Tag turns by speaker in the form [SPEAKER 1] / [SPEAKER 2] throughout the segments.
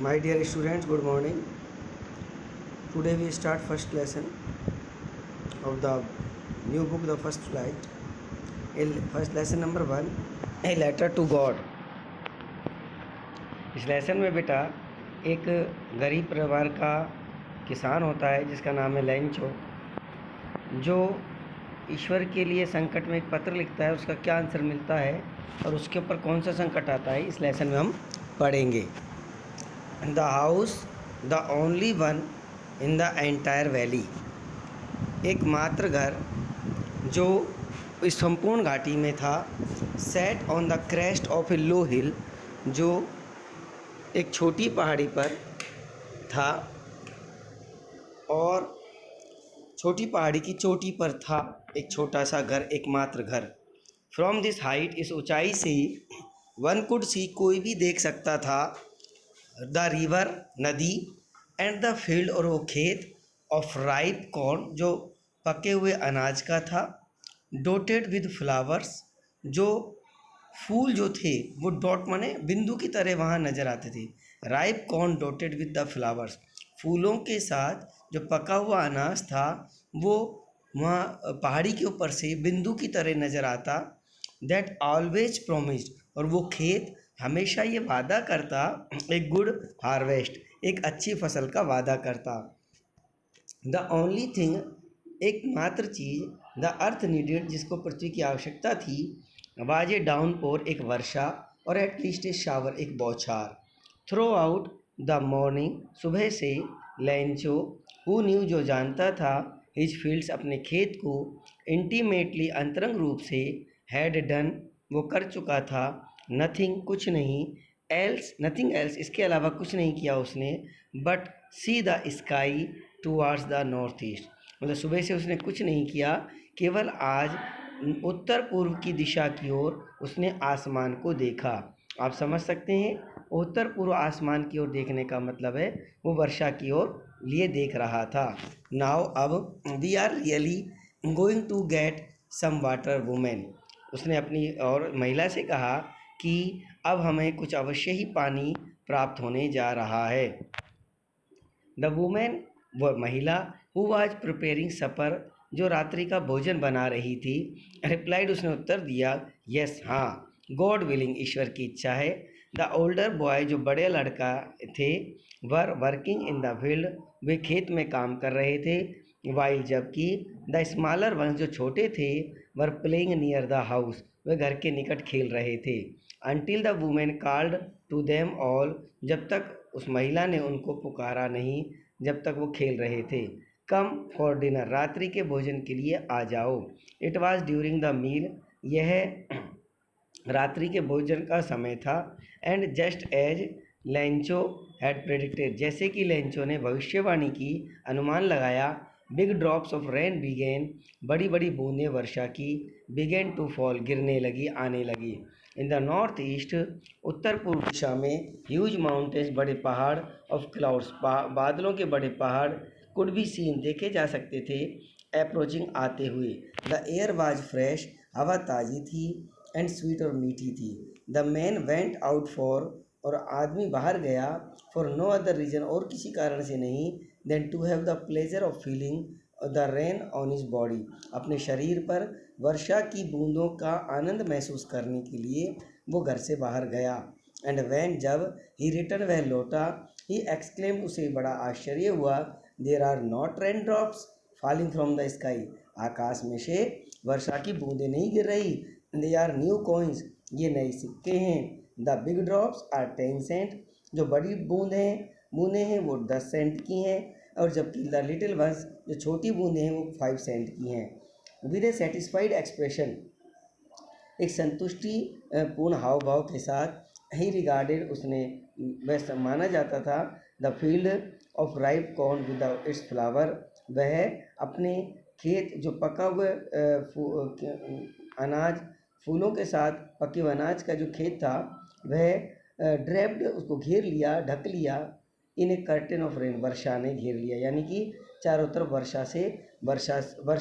[SPEAKER 1] My dear students, good morning. Today we start first lesson of the new book, The First Flight. First lesson number 1, A Letter to God. इस lesson में बेटा एक गरीब परिवार का किसान होता है जिसका नाम है लेंचो, जो ईश्वर के लिए संकट में एक पत्र लिखता है। उसका क्या आंसर मिलता है और उसके ऊपर कौन सा संकट आता है, इस लेसन में हम पढ़ेंगे। The house the only one in the entire valley, एकमात्र घर जो इस संपूर्ण घाटी में था। Set on the crest of a low hill, जो एक छोटी पहाड़ी पर था और छोटी पहाड़ी की चोटी पर था एक छोटा सा घर, एकमात्र घर। फ्रॉम दिस हाइट, इस ऊंचाई से वन कुड सी, कोई भी देख सकता था, द रिवर, नदी, एंड द फील्ड, और वो खेत, ऑफ राइप कॉर्न, जो पके हुए अनाज का था, डोटेड विद फ्लावर्स, जो फूल जो थे वो डॉट माने बिंदु की तरह वहाँ नज़र आते थे। Ripe corn डोटेड with the flowers, फूलों के साथ जो पका हुआ अनाज था वो वहाँ पहाड़ी के ऊपर से बिंदु की तरह नज़र आता। दैट ऑलवेज प्रोमिस्ड, और वो खेत हमेशा ये वादा करता, एक गुड हार्वेस्ट, एक अच्छी फसल का वादा करता। द ओनली थिंग, एकमात्र चीज़, द अर्थ नीडेड, जिसको पृथ्वी की आवश्यकता थी, वाज ए डाउनपोर, एक वर्षा, और एटलीस्ट ए शावर, एक बौछार। थ्रू आउट द मॉर्निंग, सुबह से, लेंचो हु न्यू, जो जानता था, हिज फील्ड्स, अपने खेत को, इंटीमेटली, अंतरंग रूप से, हैड डन, वो कर चुका था, नथिंग, कुछ नहीं, एल्स, नथिंग एल्स, इसके अलावा कुछ नहीं किया उसने, but see the sky towards the north east, मतलब सुबह से उसने कुछ नहीं किया, केवल आज उत्तर पूर्व की दिशा की ओर उसने आसमान को देखा। आप समझ सकते हैं, उत्तर पूर्व आसमान की ओर देखने का मतलब है वो वर्षा की ओर लिए देख रहा था। नाउ, अब, we are really going to get some water women, उसने अपनी और महिला से कहा कि अब हमें कुछ अवश्य ही पानी प्राप्त होने जा रहा है। द वुमेन, वह महिला, हु वाज प्रिपेयरिंग सपर, जो रात्रि का भोजन बना रही थी, रिप्लाइड, उसने उत्तर दिया, यस, हाँ, गॉड विलिंग, ईश्वर की इच्छा है। द ओल्डर बॉय, जो बड़े लड़का थे, were working in the field, वे खेत में काम कर रहे थे, वाइल, जबकि द स्मॉलर वंस, जो छोटे थे, were playing near the house, वे घर के निकट खेल रहे थे। Until the women called to them all, जब तक उस महिला ने उनको पुकारा नहीं, जब तक वो खेल रहे थे। कम फॉर डिनर, रात्रि के भोजन के लिए आ जाओ। It was during the meal, यह रात्रि के भोजन का समय था। And just as Lencho had predicted, जैसे कि लेंचो ने भविष्यवाणी की, अनुमान लगाया, big drops of rain began, बड़ी बड़ी बूंदें वर्षा की, बिगेन टू फॉल, गिरने लगी, आने लगी। इन द नॉर्थ ईस्ट, उत्तर पूर्व दिशा में, ह्यूज माउंटेन्स, बड़े पहाड़, ऑफ क्लाउड्स, बादलों के बड़े पहाड़, कुड बी सीन, देखे जा सकते थे, अप्रोचिंग, आते हुए। द एयर वाज फ्रेश, हवा ताज़ी थी, एंड स्वीट, और मीठी थी। The man went out for, और आदमी बाहर गया, फॉर नो अदर रीजन, और किसी कारण से नहीं, then to have the pleasure of feeling the rain on his body, अपने शरीर पर वर्षा की बूंदों का आनंद महसूस करने के लिए वो घर से बाहर गया। एंड वैन, जब, ही रिटर्न, वह लौटा, ही एक्सक्लेम्ड, उसे बड़ा आश्चर्य हुआ, there are not raindrops falling from the sky, आकाश में से वर्षा की बूंदें नहीं गिर रही, दे आर न्यू कॉइन्स, ये नए सिक्के हैं। The big drops are 10 cent, जो बड़ी बूंदें हैं वो 10 सेंट की हैं, और जबकि द लिटिल वंस, जो छोटी बूंदें हैं वो 5 सेंट की हैं। विद ए सेटिस्फाइड एक्सप्रेशन, एक संतुष्टि पूर्ण हाव भाव के साथ, ही रिगार्डेड, उसने, वह माना जाता था, the field of ripe corn with its flower, वह अपने खेत, जो पका हुआ अनाज, फूलों के साथ पके हुए अनाज का जो खेत था, वह ड्रेप्ड, उसको घेर लिया, ढक लिया, इन ए कर्टेन ऑफ रेन, वर्षा ने घेर लिया, यानी कि चारों तरफ वर्षा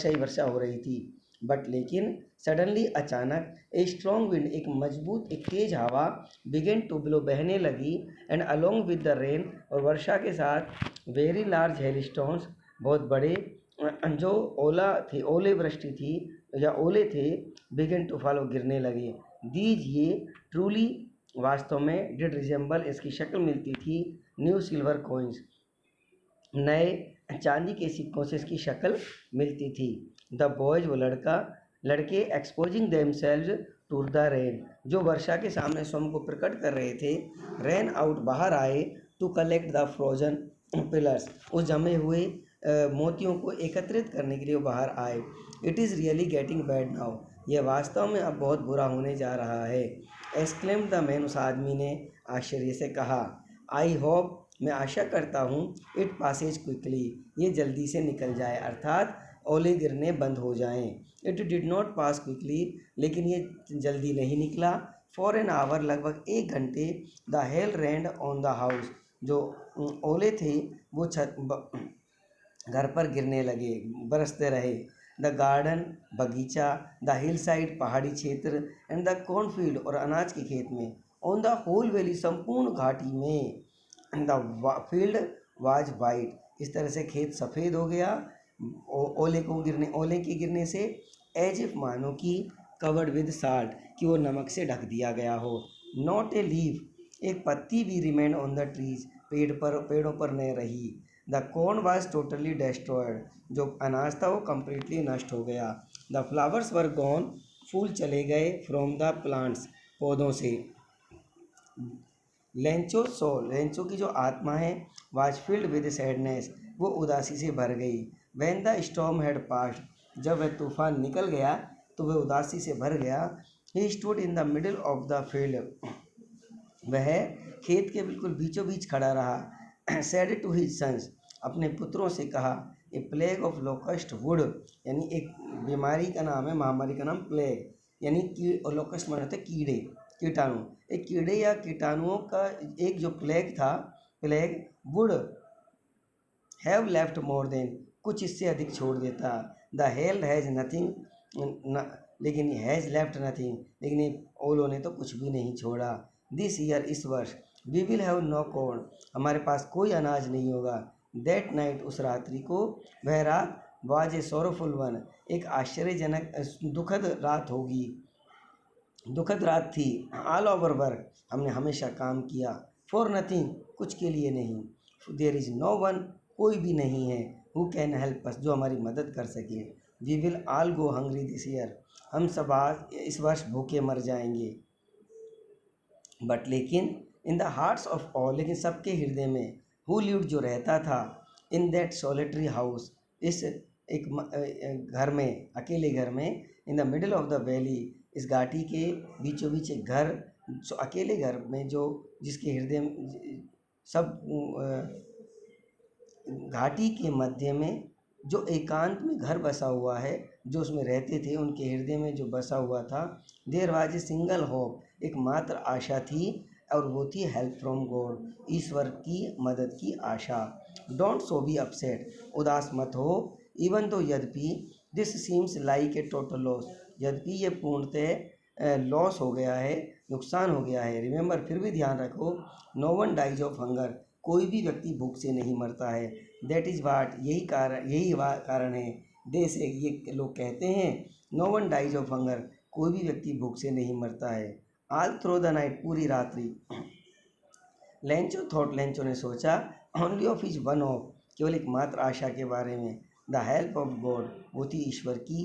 [SPEAKER 1] ही वर्षा हो रही थी। बट लेकिन सडनली अचानक ए स्ट्रॉन्ग विंड एक मजबूत एक तेज हवा बिगेन टू ब्लो बहने लगी and along with the rain और वर्षा के साथ वेरी लार्ज हेलस्टोन्स बहुत बड़े जो ओला थी ओले वृष्टि थी या ओले थे बिगेन टू फॉलो गिरने लगे। दीज ये ट्रूली वास्तव में डिड रिजेंबल इसकी शक्ल मिलती थी न्यू सिल्वर कॉइन्स नए चांदी के सिक्कों से इसकी शक्ल मिलती थी। द बॉयज वो लड़के exposing themselves to the rain जो वर्षा के सामने स्वयं को प्रकट कर रहे थे। रेन आउट बाहर आए to collect the frozen pillars उस जमे हुए मोतियों को एकत्रित करने के लिए वो बाहर आए। It is really getting bad now यह वास्तव में अब बहुत बुरा होने जा रहा है। एक्सक्लेम्ड द मैन उस आदमी ने आश्चर्य से कहा। आई होप मैं आशा करता हूँ इट पासेज क्विकली ये जल्दी से निकल जाए अर्थात ओले गिरने बंद हो जाएं। It did not pass quickly लेकिन ये जल्दी नहीं निकला। फॉर एन आवर लगभग 1 घंटे the hail rained on the house जो ओले थे वो घर पर गिरने लगे बरसते रहे। द गार्डन बगीचा द हिल साइड पहाड़ी क्षेत्र एंड द कॉर्नफील्ड और अनाज के खेत में ऑन द होल वैली संपूर्ण घाटी में द फील्ड वाज वाइट इस तरह से खेत सफ़ेद हो गया ओले के गिरने से एज इफ मानो कि कवर्ड विद साल्ट कि वो नमक से ढक दिया गया हो। नॉट ए लीफ एक पत्ती भी रिमेन ऑन द ट्रीज पेड़ों पर न रही। The corn was totally destroyed जो अनाज था वो कम्प्लीटली नष्ट हो गया। द फ्लावर्स वर गॉन फूल चले गए फ्रॉम द प्लांट्स पौधों से। लेंचो की जो आत्मा है वाज फील्ड विद सैडनेस वो उदासी से भर गई। When the storm had passed जब वह तूफान निकल गया तो वह उदासी से भर गया। He stood in the middle of the field वह खेत के बिल्कुल बीचों बीच खड़ा रहा। सेड टू हिज सन्स अपने पुत्रों से कहा। ए प्लेग ऑफ लोकस्ट वुड यानी एक बीमारी का नाम है महामारी का नाम प्लेग यानी लोकस्ट माने होते कीड़े कीटाणु एक कीड़े या कीटाणुओं का एक जो plague would have left more than कुछ इससे अधिक छोड़ देता। द हेल हैज़ नथिंग लेकिन हैज़ लेफ्ट नथिंग लेकिन ये ओलों ने तो कुछ भी नहीं छोड़ा। दिस ईयर इस वर्ष we will have no corn हमारे पास कोई अनाज नहीं होगा। दैट नाइट उस रात्रि को वह रात वाज ए सोरोफुल वन एक आश्चर्यजनक दुखद रात थी। ऑल ओवर वर्क हमने हमेशा काम किया फॉर नथिंग कुछ के लिए नहीं। देयर इज़ नो वन कोई भी नहीं है हु कैन हेल्प अस जो हमारी मदद कर सके। We will all go hungry this year हम सब आज इस वर्ष भूखे मर जाएंगे। बट लेकिन in the hearts of all लेकिन सबके हृदय में हु लिव्ड जो रहता था इन दैट सोलिटरी हाउस इस एक घर में अकेले घर में in the middle of the valley इस घाटी के बीचों बीच एक घर अकेले घर में जो जिसके हृदय सब घाटी के मध्य में जो एकांत में घर बसा हुआ है जो उसमें रहते थे उनके हृदय में जो बसा हुआ था। There was a single hope एकमात्र आशा थी और वो थी हेल्प फ्रॉम गॉड ईश्वर की मदद की आशा। डोंट सो बी अपसेट उदास मत हो इवन तो यद्यपि this seems like a total loss यद्यपि ये पूर्णतः लॉस हो गया है नुकसान हो गया है। रिमेंबर फिर भी ध्यान रखो no one dies of hunger कोई भी व्यक्ति भूख से नहीं मरता है। दैट इज़ वाट यही कारण है दे से ये लोग कहते हैं no one dies of hunger कोई भी व्यक्ति भूख से नहीं मरता है। ऑल थ्रू द नाइट पूरी रात्रि लेंचो ने सोचा only of is one of केवल एक मात्र आशा के बारे में। द हेल्प ऑफ गॉड वो थी ईश्वर की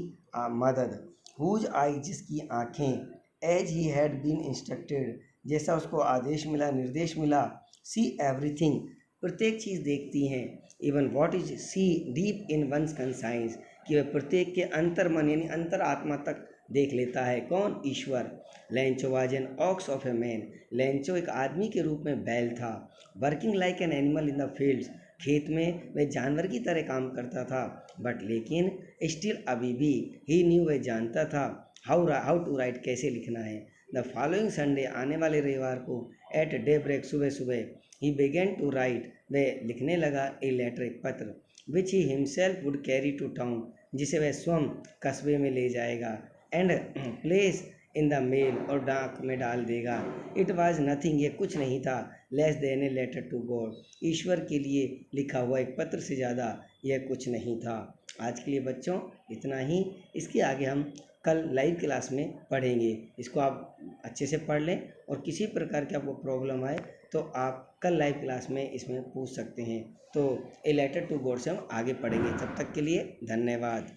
[SPEAKER 1] मदद। हुज आई जिसकी आँखें as he had been instructed जैसा उसको आदेश मिला निर्देश मिला। सी एवरीथिंग प्रत्येक चीज़ देखती हैं। Even what is see deep in one's conscience कि वह प्रत्येक के अंतर मन यानी अंतर आत्मा तक देख लेता है। कौन? ईश्वर। Lencho was an ox of a man Lencho एक आदमी के रूप में बैल था। Working like an animal in the fields खेत में वह जानवर की तरह काम करता था। बट लेकिन स्टिल अभी भी ही न्यू वह जानता था हाउ टू राइट कैसे लिखना है। द फॉलोइंग संडे आने वाले रविवार को एट डे ब्रेक सुबह सुबह ही बेगेन टू राइट वह लिखने लगा ए लेटर एक पत्र which he himself would carry to town जिसे वह स्वयं कस्बे में ले जाएगा and place in the mail और डाक में डाल देगा। इट वॉज नथिंग, ये कुछ नहीं था, less than a letter to God, ईश्वर के लिए लिखा हुआ एक पत्र से ज़्यादा यह कुछ नहीं था। आज के लिए बच्चों इतना ही। इसके आगे हम कल लाइव क्लास में पढ़ेंगे। इसको आप अच्छे से पढ़ लें और किसी प्रकार की आपको प्रॉब्लम आए तो आप कल लाइव क्लास में इसमें पूछ सकते हैं। तो ए लेटर टू गॉड से हम आगे पढ़ेंगे। तब तक के लिए धन्यवाद।